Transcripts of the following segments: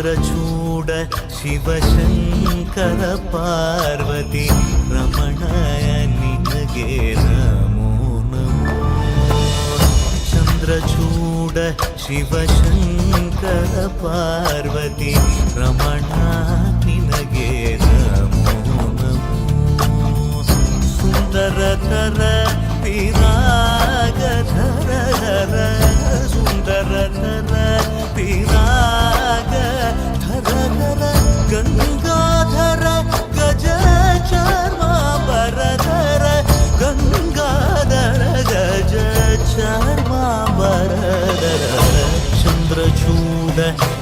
ಚಂದ್ರಚೂಡ ಶಿವಶಂಕರ ಪಾರ್ವತಿ ರಮಣಯ ನಿನಗೆ ನಮೋ ನಮೋ. ಚಂದ್ರಚೂಡ ಶಿವಶಂಕರ ಪಾರ್ವತಿ ರಮಣ ನಿನಗೆ ನಮೋ ನಮೋ. ಸುಂದರತರ ಪಿರಾಗಧರ ಧರ ಸುಂದರತರ ಪಿರಾಗ ಧರ ಧರ ಗಂಗಾಧರ ಗಜ ಚಾರ್ಮಾಂಬರಧರ ಗಂಗಾಧರ ಗಜ ಚಾರ್ಮಾಂಬರಧರ. ಚಂದ್ರಚೂಡ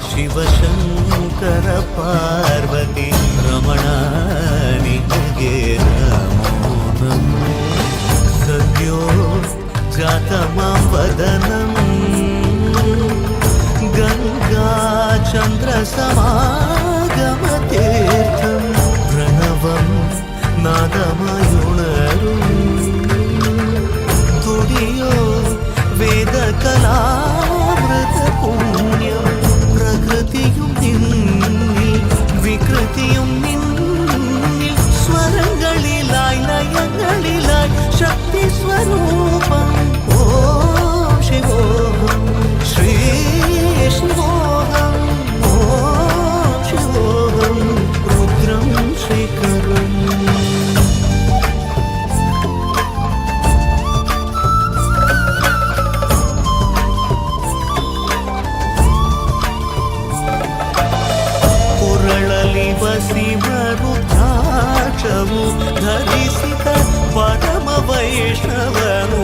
ಶಿವಶಂಕರ ಪಾರ್ವತಿ ರಮಣ ನಿನಗೆ ನಮೋ ನಮೋ. ಸದ್ಯೋ ಜಾತಮಾಂ ವದನಂ ಗಂಗಾ ಚಂದ್ರ ಸಮಾಗಮತೀರ್ಥಂ ಪ್ರಣವಂ നാദമയുണരും തുടിയോ വേദകലാമൃത പുണ്യം. പ്രകൃതിയും നിന്നിൽ വികൃതിയും നിന്നിൽ സ്വരങ്ങളിലായി ലയങ്ങളിലായി ശക്തി സ്വരൂപം. ഓം ശിവോഹം ശ്രീ ശിവോഹം ഓം ശിവോഹം രുദ്രം ശ്രീകരം. ಕೊರಳಲಿ ವಸಿಮರುದ್ರಾಕ್ಷವು ಧರಿಸಿದ ಪರಮ ವೈಷ್ಣವನು